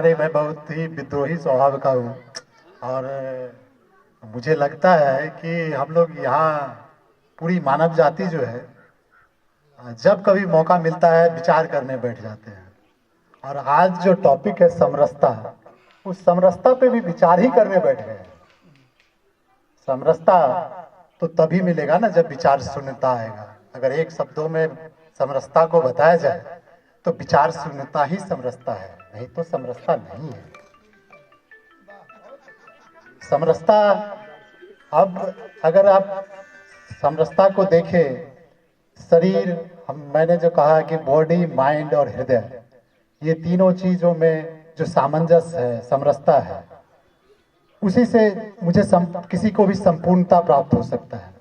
अरे मैं बहुत ही विद्रोही स्वभाव का हूँ। और मुझे लगता है कि हम लोग यहाँ पूरी मानव जाति जो है, जब कभी मौका मिलता है विचार करने बैठ जाते हैं। और आज जो टॉपिक है समरसता, उस समरसता पे भी विचार ही करने बैठ गए हैं। समरसता तो तभी मिलेगा ना जब विचार शून्यता आएगा। अगर एक शब्दों में समरसता को बताया जाए तो विचार शून्यता ही समरसता है, नहीं तो समरसता नहीं है। समरसता, अब अगर आप समरसता को देखें, शरीर, मैंने जो कहा कि बॉडी, माइंड और हृदय, ये तीनों चीजों में जो सामंजस्य है, समरसता है, उसी से मुझे किसी को भी संपूर्णता प्राप्त हो सकता है।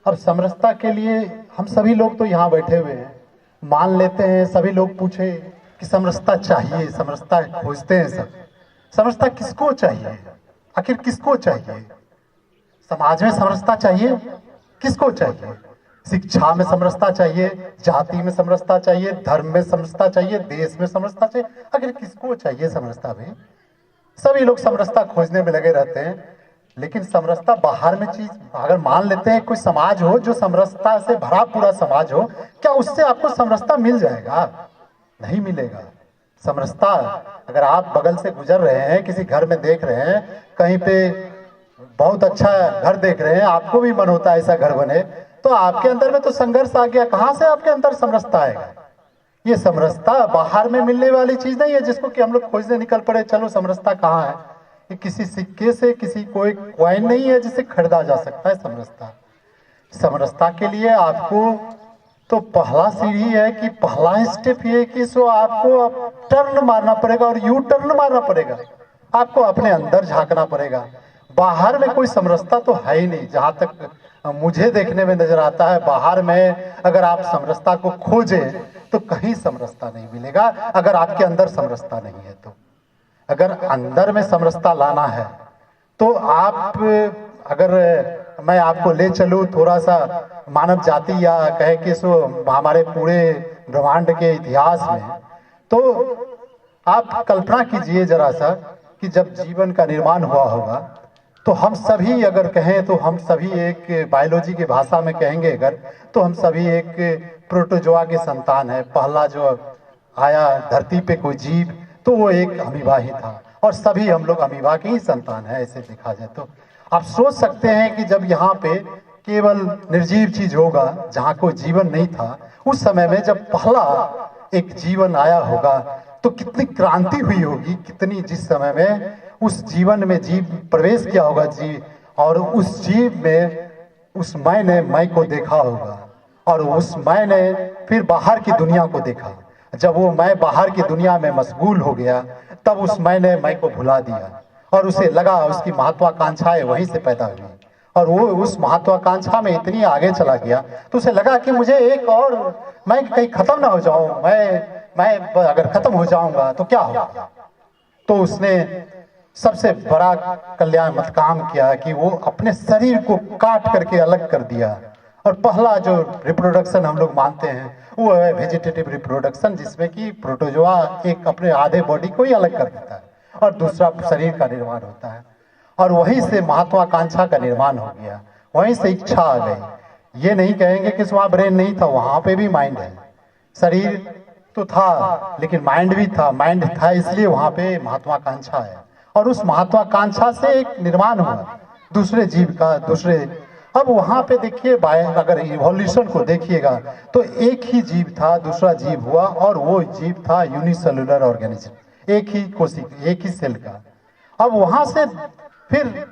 अब समरसता के लिए हम सभी लोग तो यहाँ बैठे हुए हैं, मान लेते हैं सभी लोग पूछे कि समरसता चाहिए, समरसता खोजते हैं सब। समरसता किसको चाहिए? आखिर किसको चाहिए? समाज में समरसता चाहिए? किसको चाहिए? शिक्षा में समरसता चाहिए, जाति में समरसता चाहिए, धर्म में समरसता चाहिए, देश में समरसता चाहिए। आखिर किसको चाहिए समरसता में? सभी लोग समरसता खोजने में लगे रहते हैं। लेकिन समरसता बाहर में चीज, अगर मान लेते हैं कोई समाज हो जो समरसता से भरा पूरा समाज हो, क्या उससे आपको समरसता मिल जाएगा? नहीं मिलेगा। समरसता, अगर आप बगल से गुजर रहे हैं, किसी घर में देख रहे हैं, कहीं पे बहुत अच्छा घर देख रहे हैं, आपको भी मन होता है ऐसा घर बने, तो आपके अंदर में तो संघर्ष आ गया। कहां से आपके अंदर समरसता आएगा? ये समरसता बाहर में मिलने वाली चीज नहीं है जिसको कि हम लोग खोजने निकल पड़े। चलो समरसता कहाँ है? ये किसी सिक्के से, किसी कोई कॉइन नहीं है जिसे खरीदा जा सकता है समरसता। समरसता के लिए आपको तो पहला सीढ़ी है कि पहला स्टेप ये कि सो आपको टर्न मारना पड़ेगा और यू टर्न मारना पड़ेगा। आपको अपने अंदर झांकना पड़ेगा। बाहर में कोई समरसता तो है ही नहीं, जहां तक मुझे देखने में नजर आता है। बाहर में अगर आप समरसता को खोजें तो कहीं समरसता नहीं मिलेगा, अगर आपके अंदर समरसता नहीं है तो। अगर अंदर में समरसता लाना है तो आप, अगर मैं आपको ले चलूं थोड़ा सा मानव जाति या कहे कि सो हमारे पूरे ब्रह्मांड के इतिहास में, तो आप कल्पना कीजिए जरा सा कि जब जीवन का निर्माण हुआ होगा तो हम सभी, अगर कहें तो हम सभी एक, बायोलॉजी की भाषा में कहेंगे अगर, तो हम सभी एक प्रोटोजोआ के संतान है। पहला जो आया धरती पे कोई जीव तो वो एक अमीबा ही था, और सभी हम लोग अमीबा के ही संतान है ऐसे देखा जाए तो। आप सोच सकते हैं कि जब यहाँ पे केवल निर्जीव चीज होगा, जहाँ कोई जीवन नहीं था, उस समय में जब पहला एक जीवन आया होगा तो कितनी क्रांति हुई होगी, कितनी, जिस समय में उस जीवन में जीव प्रवेश किया होगा जीव, और उस जीव में उस मैं ने मैं को देखा होगा, और उस मैं ने फिर बाहर की दुनिया को देखा। जब वो मैं बाहर की दुनिया में मशगूल हो गया तब उस मैं ने मैं को भुला दिया, और उसे लगा, उसकी महत्वाकांक्षाएं वहीं से पैदा हुई, और वो उस महत्वाकांक्षा में इतनी आगे चला गया तो उसे लगा कि मुझे एक और, मैं कहीं खत्म ना हो जाऊं, मैं अगर खत्म हो जाऊंगा तो क्या होगा। तो उसने सबसे बड़ा कल्याण मत काम किया कि वो अपने शरीर को काट करके अलग कर दिया। और पहला जो रिप्रोडक्शन हम लोग मानते हैं वो है वेजिटेटिव रिप्रोडक्शन, जिसमें कि प्रोटोजोआ एक अपने आधे बॉडी को ही अलग कर देता है और दूसरा शरीर का निर्माण होता है। और वहीं से महत्वाकांक्षा का निर्माण हो गया, वहीं से इच्छा आ गई। ये नहीं कहेंगे कि वहाँ ब्रेन नहीं था, वहां पे भी माइंड है। शरीर तो था लेकिन माइंड भी था, माइंड था इसलिए वहां पे महत्वाकांक्षा है, और उस महत्वाकांक्षा से एक निर्माण हुआ दूसरे जीव का, दूसरे। अब वहां पे देखिए, अगर इवोल्यूशन को देखिएगा तो एक ही जीव था, दूसरा जीव हुआ, और वो जीव था यूनिसेलुलर ऑर्गेनिज्म, एक ही कोशिका, एक ही सेल का। अब वहां से फिर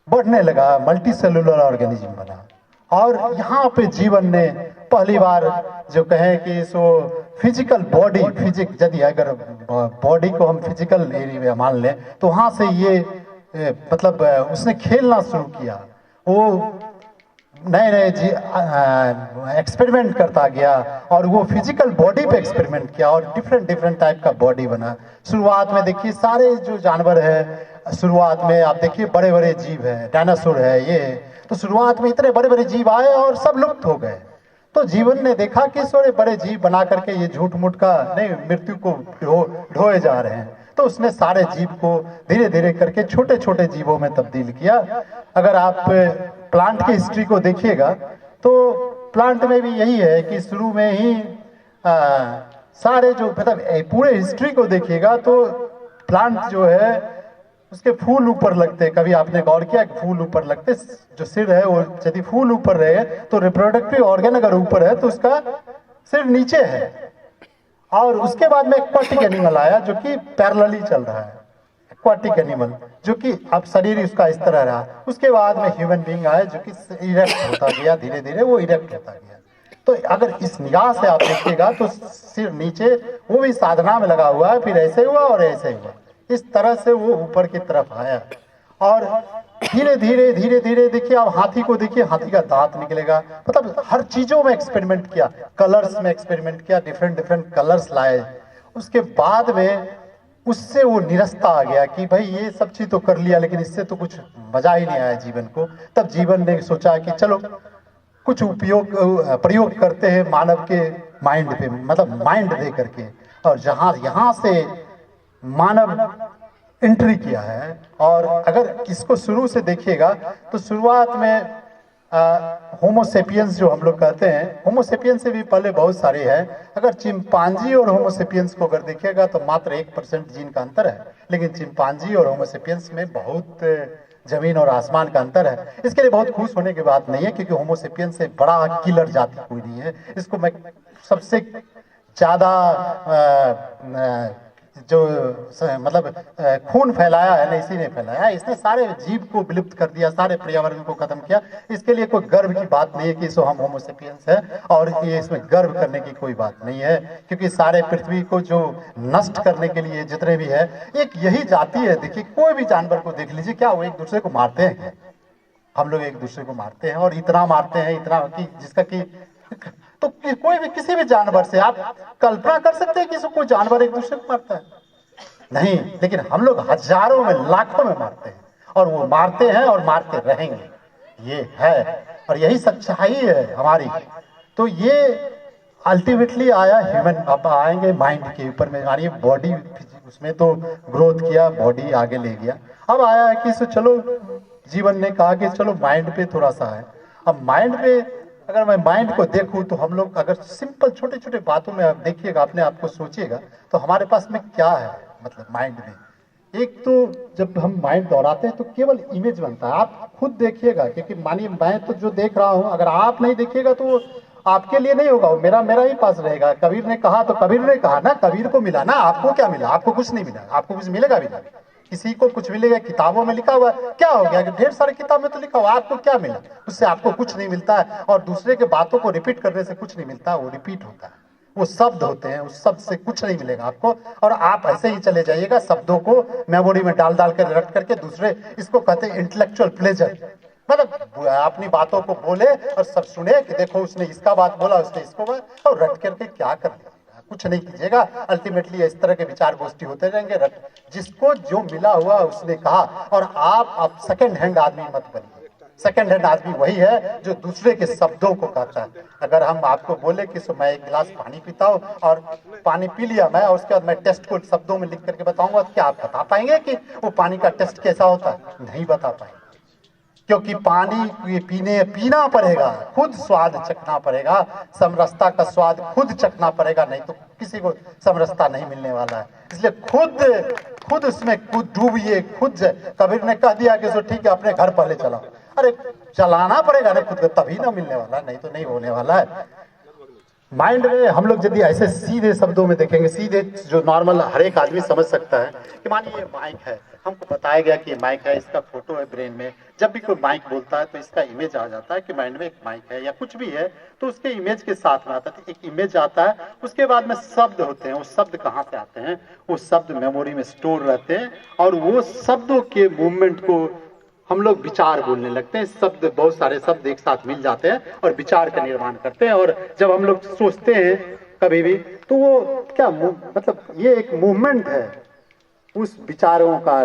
बढ़ने लगा, मल्टी सेलुलर ऑर्गेनिज्म बना, और यहाँ पे जीवन ने पहली बार जो कहे कि सो फिजिकल बॉडी, यदि अगर बॉडी को हम फिजिकल एरिया मान लें तो वहां से ये मतलब उसने खेलना शुरू किया। वो नए नए एक्सपेरिमेंट करता गया, और वो फिजिकल बॉडी पे एक्सपेरिमेंट किया, और डिफरेंट डिफरेंट टाइप का बॉडी बना। शुरुआत में देखिए सारे जो जानवर है, शुरुआत में आप देखिए बड़े बड़े जीव है, डायनासोर है, ये तो शुरुआत में इतने बड़े बड़े जीव आए और सब लुप्त हो गए। तो जीवन ने देखा कि सोरे बड़े जीव बना करके ये झूठ मूठ का नहीं, मृत्यु को ढोए जा रहे हैं। तो उसने सारे जीव को धीरे धीरे करके छोटे छोटे जीवों में तब्दील किया। अगर आप प्लांट की हिस्ट्री को देखिएगा तो प्लांट में भी यही है कि शुरू में ही सारे जो मतलब पूरे हिस्ट्री को देखिएगा तो प्लांट जो है उसके फूल ऊपर लगते हैं। कभी आपने गौर किया कि फूल ऊपर लगते, जो सिर है वो यदि फूल ऊपर रहे तो रिप्रोडक्टिव ऑर्गन अगर ऊपर है तो उसका सिर नीचे है। और उसके बाद में एक्वाटिक एनिमल आया जो कि पैरेलली चल रहा है, एक्वाटिक एनिमल जो कि अब शरीर उसका इस तरह रहा। उसके बाद में ह्यूमन बीइंग आया जो कि इरेक्ट होता गया, धीरे धीरे वो इरेक्ट होता गया। तो अगर इस निगाह से आप देखिएगा तो सिर नीचे, वो भी साधना में लगा हुआ है, फिर ऐसे हुआ और ऐसे हुआ, इस तरह से वो ऊपर की तरफ आया। और धीरे धीरे धीरे धीरे देखिए, आप हाथी को देखिए, हाथी का दांत निकलेगा, मतलब हर चीजों में एक्सपेरिमेंट किया, कलर्स में एक्सपेरिमेंट किया, डिफरेंट डिफरेंट कलर्स लाए। उसके बाद में उससे वो निरस्ता आ गया कि भाई ये सब चीज तो कर लिया लेकिन इससे तो कुछ मजा ही नहीं आया जीवन को। तब जीवन ने सोचा कि चलो कुछ प्रयोग करते हैं मानव के माइंड पे, मतलब माइंड दे करके। और यहाँ से मानव एंट्री किया है। और अगर इसको शुरू से देखिएगा तो शुरुआत में होमोसेपियंस जो हम लोग कहते हैं, होमोसेपियंस से भी पहले बहुत सारे हैं। अगर चिंपांजी और होमोसेपियंस को अगर देखिएगा तो मात्र 1% जीन का अंतर है, लेकिन चिंपांजी और होमोसेपियंस में बहुत जमीन और आसमान का अंतर है। इसके लिए बहुत खुश होने की बात नहीं है क्योंकि होमोसेपियंस से बड़ा किलर जाति कोई नहीं है। इसको मैं सबसे ज्यादा जो मतलब खून फैलाया है ना, इसी ने फैलाया है। इसने सारे जीव को विलुप्त कर दिया, सारे पर्यावरण को खत्म किया। इसके लिए कोई गर्व की बात नहीं है कि इसको हम होमोसेपियंस है, और ये इसमें गर्व करने की कोई बात नहीं है क्योंकि सारे पृथ्वी को जो नष्ट करने के लिए जितने भी है, एक यही जाति है। देखिए कोई भी जानवर को देख लीजिए, क्या वो एक दूसरे को मारते हैं? हम लोग एक दूसरे को मारते हैं, और इतना मारते हैं, इतना कि जिसका कि तो कोई भी किसी भी जानवर से आप कल्पना कर सकते हैं कि कोई जानवर एक दूसरे को मारता है? नहीं, लेकिन हम लोग हजारों में लाखों में मारते हैं, और वो मारते हैं और मारते रहेंगे, ये है। और यही सच्चाई है हमारी। तो ये अल्टीमेटली आया ह्यूमन, अब आएंगे माइंड के ऊपर में। यानी बॉडी उसमें तो ग्रोथ किया, बॉडी आगे ले गया। अब आया है कि चलो जीवन ने कहा कि चलो माइंड पे थोड़ा सा है। अब माइंड पे अगर मैं माइंड को देखूं तो हम लोग अगर सिंपल छोटे छोटे बातों में आप देखिएगा, अपने आप को सोचिएगा तो हमारे पास में क्या है, मतलब माइंड में। एक तो जब हम माइंड दोहराते हैं तो केवल इमेज बनता है। आप खुद देखिएगा, क्योंकि मानिए मैं तो जो देख रहा हूं, अगर आप नहीं देखिएगा तो आपके लिए नहीं होगा, वो मेरा ही पास रहेगा। कबीर ने कहा तो कबीर ने कहा ना, कबीर को मिला ना, आपको क्या मिला? आपको कुछ नहीं मिला, आपको कुछ मिलेगा भी नहीं। किसी को कुछ मिलेगा, किताबों में लिखा हुआ है, क्या हो गया कि ढेर सारे किताब में तो लिखा हुआ, आपको क्या मिला? उससे आपको कुछ नहीं मिलता है। और दूसरे के बातों को रिपीट करने से कुछ नहीं मिलता, वो रिपीट होता है, वो शब्द होते हैं, उस शब्द से कुछ नहीं मिलेगा आपको। और आप ऐसे ही चले जाइएगा, शब्दों को मेमोरी में डाल डाल कर रट करके दूसरे, इसको कहते हैं इंटेलेक्चुअल प्लेजर। मतलब अपनी बातों को बोले और सब सुने कि देखो उसने इसका बात बोला, उसने इसको बोला, और रट करके क्या कर लेगा? कुछ नहीं कीजिएगा। अल्टीमेटली इस तरह के विचार गोष्ठी होते रहेंगे। जिसको जो मिला हुआ उसने कहा। और आप सेकंड हैंड आदमी मत बनिए। सेकंड हैंड आदमी वही है जो दूसरे के शब्दों को कहता है। अगर हम आपको बोले कि मैं एक गिलास पानी पीता हूँ और पानी पी लिया मैं, और उसके बाद मैं टेस्ट को शब्दों में लिख करके बताऊंगा, क्या आप बता पाएंगे कि वो पानी का टेस्ट कैसा होता है? नहीं बता पाएंगे, क्योंकि पानी पीना पड़ेगा, खुद स्वाद चखना पड़ेगा, समरसता का स्वाद खुद चखना पड़ेगा, नहीं तो किसी को समरसता नहीं मिलने वाला है। इसलिए खुद उसमें खुद डूबिए। खुद कबीर ने कह दिया कि ठीक है अपने घर पहले चलाओ। अरे चलाना पड़ेगा ना खुद को, तभी ना मिलने वाला, नहीं तो नहीं होने वाला है। माइंड में हम लोग यदि ऐसे सीधे शब्दों में देखेंगे, सीधे जो नॉर्मल हर एक आदमी समझ सकता है कि मानिए ये माइक है, हमको बताया गया कि माइक है, इसका फोटो है ब्रेन में। जब भी कोई माइक बोलता है तो इसका इमेज आ जाता है कि माइंड में एक माइक है या कुछ भी है, तो उसके इमेज के साथ में आता है, एक इमेज आता है। उसके बाद में शब्द होते हैं। वो शब्द कहाँ से आते हैं? वो शब्द मेमोरी में स्टोर रहते हैं, और वो शब्दों के मूवमेंट को हम लोग विचार बोलने लगते हैं। शब्द, बहुत सारे शब्द एक साथ मिल जाते हैं और विचार का निर्माण करते हैं। और जब हम लोग सोचते हैं कभी भी, तो वो क्या मतलब ये एक मूवमेंट है, उस विचारों का,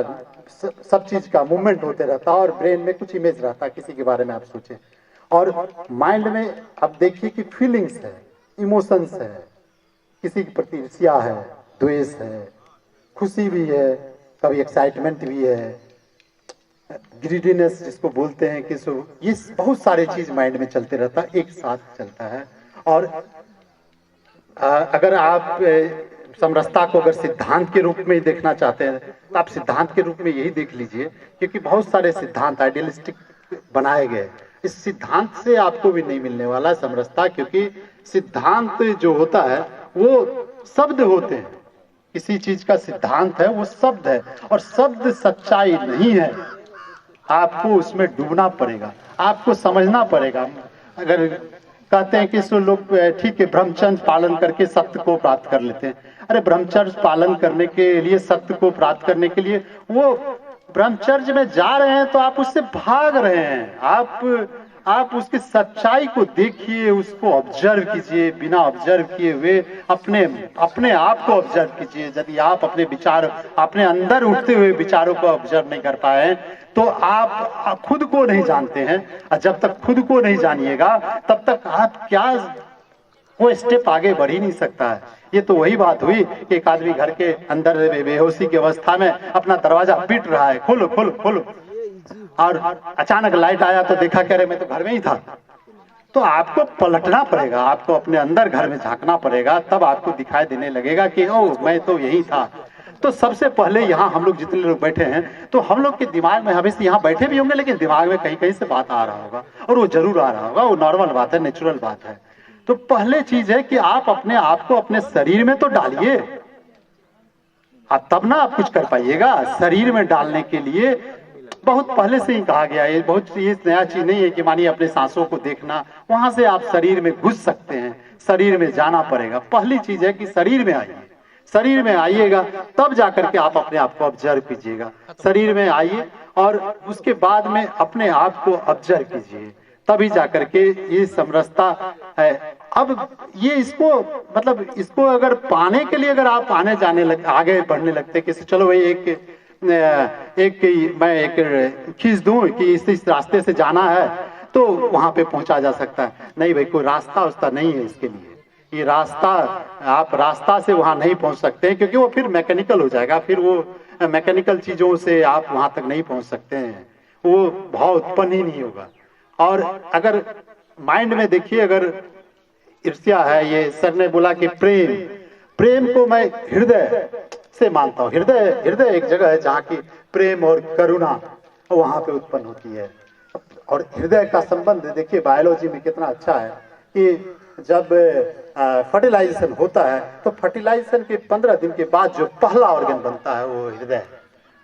सब चीज का मूवमेंट होते रहता है, और ब्रेन में कुछ इमेज रहता है किसी के बारे में आप सोचें। और माइंड में अब देखिए कि फीलिंग्स है, इमोशंस है, किसी के प्रति ईर्ष्या है, द्वेष है, खुशी भी है, कभी एक्साइटमेंट भी है, ग्रीडीनेस जिसको बोलते हैं कि ये बहुत सारे चीज माइंड में चलते रहता है, एक साथ चलता है। और अगर आप समरसता को अगर सिद्धांत के रूप में ही देखना चाहते हैं तो आप सिद्धांत के रूप में यही देख लीजिए, क्योंकि बहुत सारे सिद्धांत आइडियलिस्टिक बनाए गए। इस सिद्धांत से आपको भी नहीं मिलने वाला समरसता, क्योंकि सिद्धांत जो होता है वो शब्द होते हैं। किसी चीज का सिद्धांत है वो शब्द है, और शब्द सच्चाई नहीं है। आपको उसमें डूबना पड़ेगा, आपको समझना पड़ेगा। अगर कहते हैं कि सो लोग ठीक है ब्रह्मचर्य पालन करके सत्य को प्राप्त कर लेते हैं, अरे ब्रह्मचर्य पालन करने के लिए, सत्य को प्राप्त करने के लिए वो ब्रह्मचर्य में जा रहे हैं तो आप उससे भाग रहे हैं। आप उसकी सच्चाई को देखिए, उसको ऑब्जर्व कीजिए, बिना ऑब्जर्व किए हुए अपने आप को ऑब्जर्व कीजिए। यदि आप अपने विचार, अपने अंदर उठते हुए विचारों को ऑब्जर्व नहीं कर पाए तो आप खुद को नहीं जानते हैं, और जब तक खुद को नहीं जानिएगा तब तक आप क्या वो स्टेप आगे बढ़ ही नहीं सकता है। ये तो वही बात हुई कि एक आदमी घर के अंदर बेहोशी की अवस्था में अपना दरवाजा पीट रहा है, खोलो खोलो खोलो, और अचानक लाइट आया तो देखा कह रहे मैं तो घर में ही था। तो आपको पलटना पड़ेगा, आपको अपने अंदर घर में झांकना पड़ेगा, तब आपको दिखाई देने लगेगा कि ओ मैं तो यही था। तो सबसे पहले यहाँ हम लोग जितने लोग बैठे हैं, तो हम लोग के दिमाग में हमेशा यहाँ बैठे भी होंगे, लेकिन दिमाग में कहीं कहीं से बात आ रहा होगा, और वो जरूर आ रहा होगा, वो नॉर्मल बात है, नेचुरल बात है। तो पहले चीज है कि आप अपने आप को अपने शरीर में तो डालिए, तब ना आप कुछ कर पाइएगा। शरीर में डालने के लिए बहुत पहले से ही कहा गया है, बहुत ये नया चीज नहीं है कि मानिए अपने सांसों को देखना, वहां से आप शरीर में घुस सकते हैं, शरीर में जाना पड़ेगा। पहली चीज है कि शरीर में आइए, शरीर में आइएगा तब जाकर के आप अपने आप को ऑब्जर्व कीजिएगा। शरीर में आइए और उसके बाद में अपने आप को ऑब्जर्व कीजिए, तभी जाकर के ये समरसता है। अब ये इसको मतलब इसको अगर पाने के लिए अगर आप आने जाने आगे बढ़ने लगते कि चलो भाई मैं एक खींच दूं कि इस रास्ते से जाना है तो वहां पे पहुंचा जा सकता है, नहीं भाई कोई रास्ता उसका नहीं है इसके लिए। ये रास्ता, आप रास्ता से वहां नहीं पहुंच सकते हैं, क्योंकि वो फिर मैकेनिकल हो जाएगा, फिर वो मैकेनिकल चीजों से आप वहां तक नहीं पहुंच सकते हैं, वो भाव उत्पन्न ही नहीं होगा। और अगर माइंड में देखिए, अगर ईर्ष्या है, ये सर ने बोला कि प्रेम को मैं हृदय से मानता हूँ। हृदय एक जगह है जहाँ की प्रेम और करुणा वहां पे उत्पन्न होती है। और हृदय का संबंध देखिए बायोलॉजी में कितना अच्छा है कि जब फर्टिलाइजेशन होता है तो फर्टिलाइजेशन के 15 दिन के बाद जो पहला ऑर्गन बनता है वो हृदय,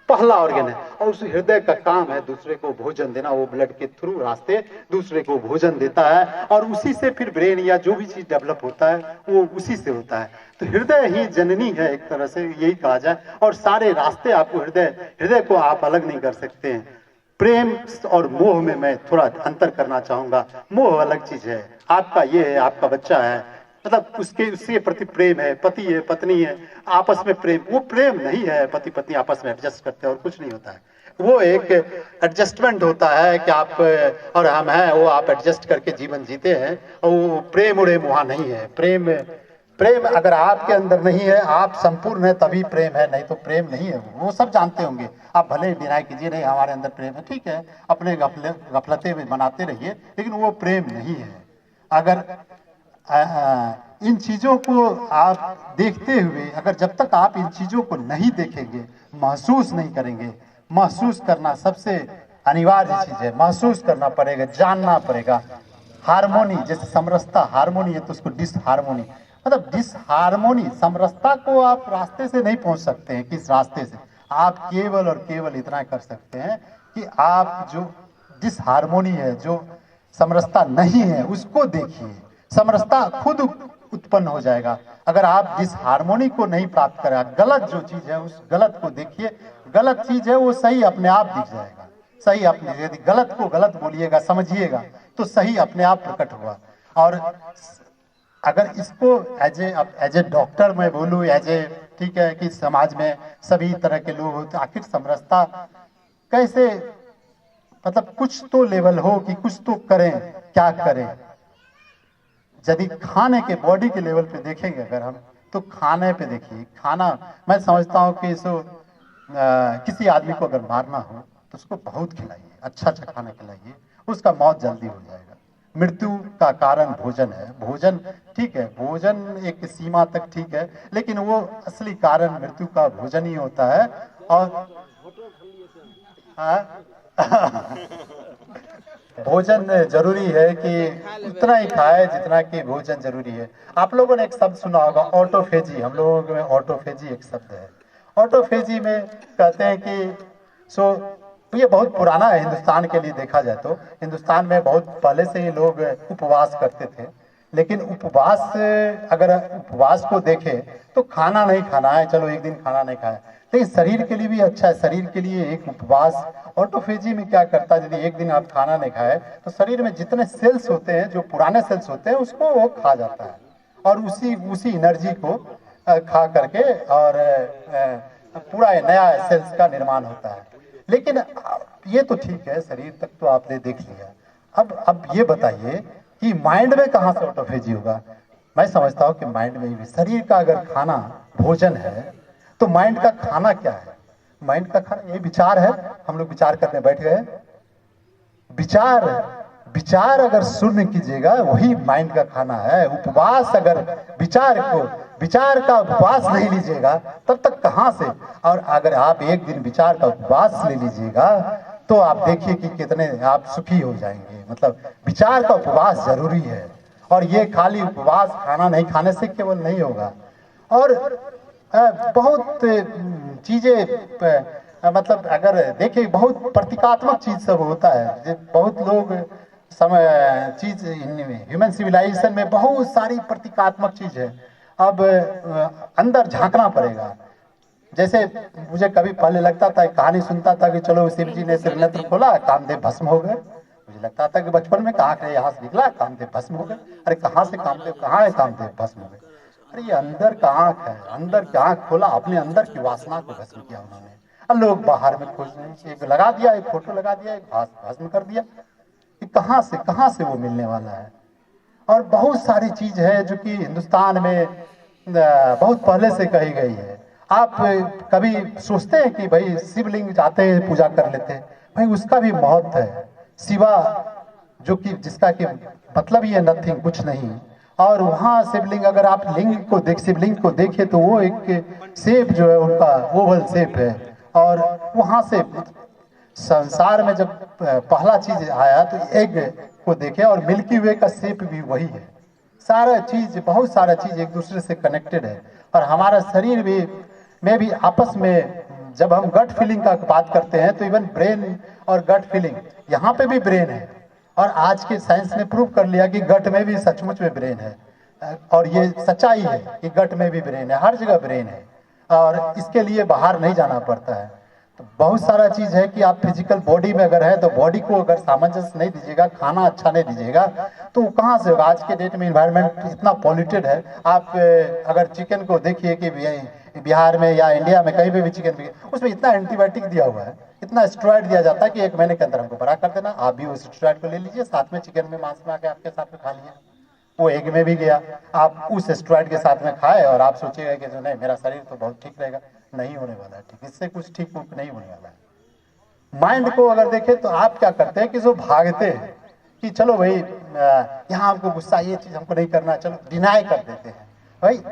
पहला ऑर्गन है। और उस हृदय का काम है दूसरे को भोजन देना, वो ब्लड के थ्रू रास्ते दूसरे को भोजन देता है, और उसी से फिर ब्रेन या जो भी चीज डेवलप होता है वो उसी से होता है। तो हृदय ही जननी है एक तरह से, यही कहा जाए। और सारे रास्ते आपको हृदय को आप अलग नहीं कर सकते हैं। प्रेम और मोह में मैं थोड़ा अंतर करना चाहूंगा। मोह अलग चीज है, आपका ये है, आपका बच्चा है, मतलब उसके प्रति प्रेम है, पति है, पत्नी है, आपस में प्रेम, वो प्रेम नहीं है। पति पत्नी आपस में एडजस्ट करते हैं और कुछ नहीं होता है, वो एक एडजस्टमेंट होता है कि आप और हम हैं, वो आप एडजस्ट करके जीवन जीते हैं। और वो प्रेम उड़ेम वहां नहीं है। प्रेम अगर आपके अंदर नहीं है, आप संपूर्ण है, तभी प्रेम है, नहीं तो प्रेम नहीं है। वो सब जानते होंगे, आप भले डिनाई कीजिए नहीं हमारे अंदर प्रेम है, ठीक है, अपने गफलते में बनाते रहिए, लेकिन वो प्रेम नहीं है। अगर इन चीजों को आप देखते हुए, अगर जब तक आप इन चीजों को नहीं देखेंगे, महसूस नहीं करेंगे, महसूस करना सबसे अनिवार्य चीज है, महसूस करना पड़ेगा, जानना पड़ेगा। हार्मोनी, जैसे समरसता हार्मोनी है तो उसको डिसहार्मोनी, मतलब डिसहार्मोनी, समरसता को आप रास्ते से नहीं पहुंच सकते हैं। किस रास्ते से? आप केवल और केवल इतना कर सकते हैं कि आप जो डिसहार्मोनी है, जो समरसता नहीं है, उसको देखिए, समरसता खुद उत्पन्न हो जाएगा। अगर आप जिस हार्मोनी को नहीं प्राप्त करें, गलत जो चीज है उस गलत को देखिए, गलत चीज है वो सही अपने आप दिख जाएगा। सही अपने, यदि गलत को गलत बोलिएगा, समझिएगा, तो सही अपने आप प्रकट होगा। और अगर इसको एज ए डॉक्टर मैं बोलूँ, ठीक है कि समाज में सभी तरह के लोग होते, आखिर समरसता कैसे, मतलब कुछ तो लेवल हो कि कुछ तो करें, क्या करें। यदि खाने के बॉडी के लेवल पे देखेंगे अगर हम, तो खाने पे देखिए, खाना मैं समझता हूँ कि किसी आदमी को अगर मारना हो तो उसको बहुत खिलाइए, अच्छा अच्छा खाना खिलाइए, उसका मौत जल्दी हो जाएगा। मृत्यु का कारण भोजन है। भोजन ठीक है, भोजन एक सीमा तक ठीक है, लेकिन वो असली कारण मृत्यु का भोजन ही होता है। और भोजन जरूरी है कि उतना ही खाए जितना कि भोजन जरूरी है। आप लोगों ने एक शब्द सुना होगा ऑटोफेजी, हम लोगों में ऑटोफेजी एक शब्द है। ऑटोफेजी में कहते हैं कि ये बहुत पुराना है हिंदुस्तान के लिए देखा जाए तो। हिंदुस्तान में बहुत पहले से ही लोग उपवास करते थे, लेकिन अगर उपवास को देखें तो खाना नहीं खाना है, चलो एक दिन खाना नहीं खाया, लेकिन शरीर के लिए भी अच्छा है। शरीर के लिए एक उपवास, ऑटोफेजी में क्या करता है, यदि एक दिन आप खाना नहीं खाए तो शरीर में जितने सेल्स होते हैं, जो पुराने सेल्स होते हैं, उसको वो खा जाता है और उसी एनर्जी को खा करके और पूरा नया सेल्स का निर्माण होता है। लेकिन ये तो ठीक है, शरीर तक तो आपने देख लिया। अब ये बताइए कि माइंड में कहाँ से ऑटोफेजी होगा। मैं समझता हूँ कि माइंड में भी, शरीर का अगर खाना भोजन है तो माइंड का खाना क्या है? माइंड का खाना ये विचार है। हम लोग विचार करने बैठ गए, विचार विचार अगर शून्य कीजिएगा वही माइंड का खाना है। उपवास अगर विचार का उपवास नहीं लीजिएगा तब तक कहां से। और अगर आप एक दिन विचार का उपवास ले लीजिएगा तो आप देखिए कि कितने आप सुखी हो जाएंगे। मतलब विचार का उपवास जरूरी है, और ये खाली उपवास खाना नहीं खाने से केवल नहीं होगा। और बहुत चीजें मतलब अगर देखिए, बहुत प्रतीकात्मक चीज सब होता है। बहुत लोग समय चीज ह्यूमन सिविलाइजेशन में बहुत सारी प्रतीकात्मक चीज है। अब अंदर झांकना पड़ेगा। जैसे मुझे कभी पहले लगता था, कहानी सुनता था कि चलो शिव जी ने त्रिनेत्र खोला, कामदेव भस्म हो गए। मुझे लगता था कि बचपन में कहाँ से यहाँ से निकला, कामदेव भस्म हो गए। अरे कहाँ से कामदेव, कहाँ है कामदेव, भस्म हो गए। अरे ये अंदर का आंख है, अंदर की आंख खोला, अपने अंदर की वासना को भस्म किया उन्होंने। अब लोग बाहर में खोज रहे हैं, एक लगा दिया, एक फोटो लगा दिया, एक भस्म कर दिया। कि कहाँ से वो मिलने वाला है। और बहुत सारी चीज है जो कि हिंदुस्तान में बहुत पहले से कही गई है। आप कभी सोचते हैं कि भाई शिवलिंग जाते हैं पूजा कर लेते हैं, भाई उसका भी महत्व है। शिवा जो कि जिसका कि मतलब ही है नथिंग, कुछ नहीं। और वहाँ शिवलिंग, अगर आप शिवलिंग को देखें तो वो एक शेप जो है उनका ओवल शेप है। और वहाँ से संसार में जब पहला चीज आया तो एग को देखे, और मिल्की वे का शेप भी वही है। सारा चीज, बहुत सारा चीज एक दूसरे से कनेक्टेड है। और हमारा शरीर भी में भी आपस में, जब हम गट फीलिंग का बात करते हैं तो इवन ब्रेन और गट फीलिंग, यहाँ पे भी ब्रेन है। और आज के साइंस ने प्रूव कर लिया कि गट में भी सचमुच में ब्रेन है। और ये सच्चाई है कि गट में भी ब्रेन है, हर जगह ब्रेन है। और इसके लिए बाहर नहीं जाना पड़ता है। तो बहुत सारा चीज है कि आप फिजिकल बॉडी में अगर है तो बॉडी को अगर सामंजस्य नहीं दीजिएगा, खाना अच्छा नहीं दीजिएगा, तो कहाँ से होगा। आज के डेट में इन्वायरमेंट इतना पॉल्यूटेड है। आप अगर चिकन को देखिए कि बिहार में या इंडिया में कहीं पे भी चिकन, उसमें इतना एंटीबायोटिक दिया हुआ है, इतना स्टेरॉइड दिया जाता है कि 1 महीने के अंदर हमको बड़ा कर देना। आप भी उस स्टेरॉइड को ले लीजिए, साथ में चिकन में मांस में आके आपके साथ में खा लिए, वो एग में भी गया। आप उस स्टेरॉइड के साथ में खाए और आप सोचिएगा कि जो नहीं मेरा शरीर तो बहुत ठीक रहेगा, नहीं होने वाला है ठीक, इससे कुछ ठीक नहीं होने वाला है। माइंड को अगर देखें तो आप क्या करते हैं कि जो भागते हैं कि चलो भाई यहाँ हमको गुस्सा, ये चीज हमको नहीं करना, चलो डिनाई कर देते हैं। भाई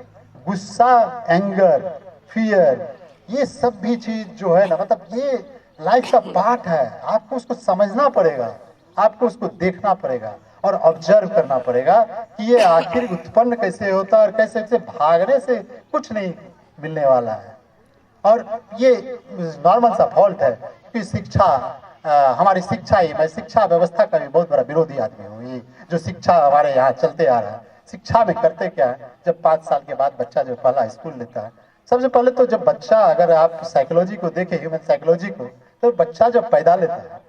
गुस्सा, एंगर, फियर, ये सब भी चीज जो है ना, मतलब ये लाइफ का पार्ट है। आपको उसको समझना पड़ेगा, आपको उसको देखना पड़ेगा और ऑब्जर्व करना पड़ेगा कि ये आखिर उत्पन्न कैसे होता है और कैसे कैसे भागने से कुछ नहीं मिलने वाला है। और ये नॉर्मल सा फॉल्ट है कि हमारी शिक्षा ही, मैं शिक्षा व्यवस्था का भी बहुत बड़ा विरोधी आदमी हूँ। ये जो शिक्षा हमारे यहाँ चलते आ रहा है, शिक्षा में करते क्या है, जब 5 साल के बाद बच्चा जो पहला स्कूल लेता है, सबसे पहले तो जब बच्चा, अगर आप साइकोलॉजी को देखें, ह्यूमन साइकोलॉजी को, तो बच्चा जब पैदा लेता है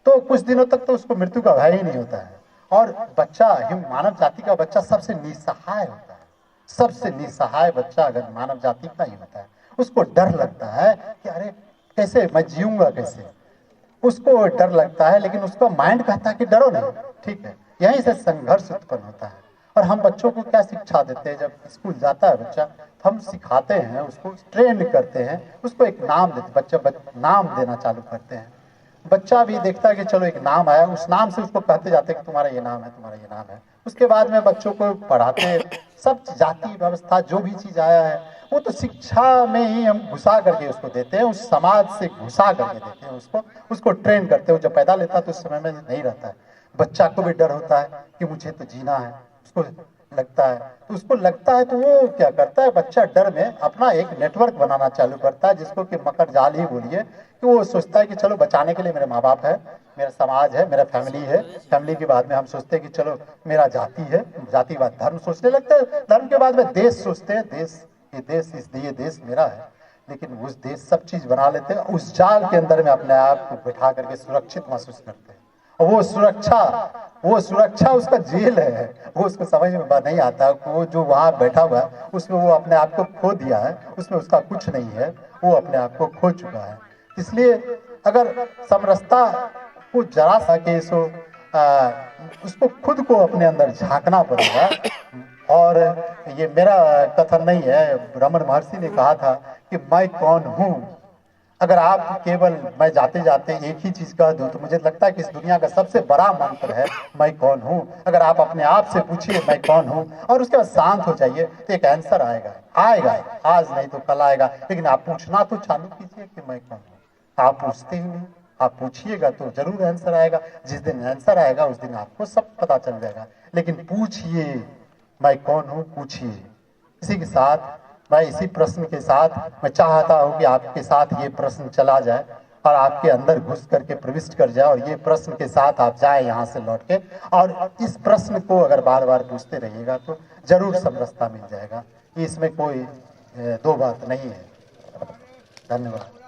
तो कुछ दिनों तक तो उसको मृत्यु का भय ही नहीं होता है। और बच्चा, मानव जाति का बच्चा सबसे निसहाय होता है। सबसे निसहाय बच्चा अगर मानव जाति का ही होता है। उसको डर लगता है कि अरे कैसे मैं जीऊंगा, कैसे, उसको डर लगता है। लेकिन उसका माइंड कहता है कि डरो नहीं, ठीक है। यहीं से संघर्ष उत्पन्न होता है। और हम बच्चों को क्या शिक्षा देते हैं? जब स्कूल जाता है बच्चा तो हम सिखाते हैं, उसको ट्रेन करते हैं, उसको एक नाम देते, नाम देना चालू करते हैं। बच्चा भी देखता है कि चलो एक नाम आया, उस नाम से उसको कहते जाते हैं कि तुम्हारा ये नाम है, तुम्हारा ये नाम है। उसके बाद में बच्चों को पढ़ाते, सब जाति व्यवस्था जो भी चीज़ आया है वो तो शिक्षा में ही हम घुसा करके उसको देते हैं, उस समाज से घुसा करके देते हैं उसको ट्रेन करते हैं। जब पैदा लेता है तो उस समय में नहीं रहता है, बच्चा को भी डर होता है कि मुझे तो जीना है, उसको लगता है, तो उसको लगता है तो वो क्या करता है, बच्चा डर में अपना एक नेटवर्क बनाना चालू करता है, जिसको कि मकर जाल ही बोलिए। कि वो सोचता है कि चलो बचाने के लिए मेरे माँ बाप है, मेरा समाज है, मेरा फैमिली है, फैमिली के बाद में हम सोचते हैं कि चलो मेरा जाति है, जातिवाद धर्म सोचने लगते हैं, धर्म के बाद में देश सोचते हैं, देश, ये देश मेरा है। लेकिन उस देश सब चीज बना लेते हैं, उस जाल के अंदर में अपने आप को बैठा करके सुरक्षित महसूस करते हैं। और वो सुरक्षा उसका जेल है, वो उसको समझ में नहीं आता। वो जो वहां बैठा हुआ है उसमें वो अपने आप को खो दिया है, उसमें उसका कुछ नहीं है, वो अपने आप को खो चुका है। इसलिए अगर समरसता को जरा सा के उसको खुद को अपने अंदर झांकना पड़ेगा। और ये मेरा कथन नहीं है, रमन महर्षि ने कहा था कि मैं कौन हूँ। अगर आप केवल मैं जाते जाते एक ही चीज कह दूं तो मुझे लगता है कि इस दुनिया का सबसे बड़ा मंत्र है मैं कौन हूं। अगर आप अपने आप से पूछिए मैं कौन हूं और उसके बाद शांत हो जाइए तो एक आंसर आएगा, आज नहीं तो कल आएगा। लेकिन आप पूछना तो चालू कीजिए कि मैं कौन हूं। आप पूछते ही नहीं, आप पूछिएगा तो जरूर आंसर आएगा। जिस दिन आंसर आएगा उस दिन आपको सब पता चल जाएगा। लेकिन पूछिए मैं कौन हूं, पूछिए। इसी के साथ मैं इसी प्रश्न के साथ मैं चाहता हूं कि आपके साथ ये प्रश्न चला जाए और आपके अंदर घुस करके प्रविष्ट कर जाए, और ये प्रश्न के साथ आप जाए यहाँ से लौट के। और इस प्रश्न को अगर बार बार पूछते रहिएगा तो जरूर समरसता मिल जाएगा। इसमें कोई दो बात नहीं है। धन्यवाद।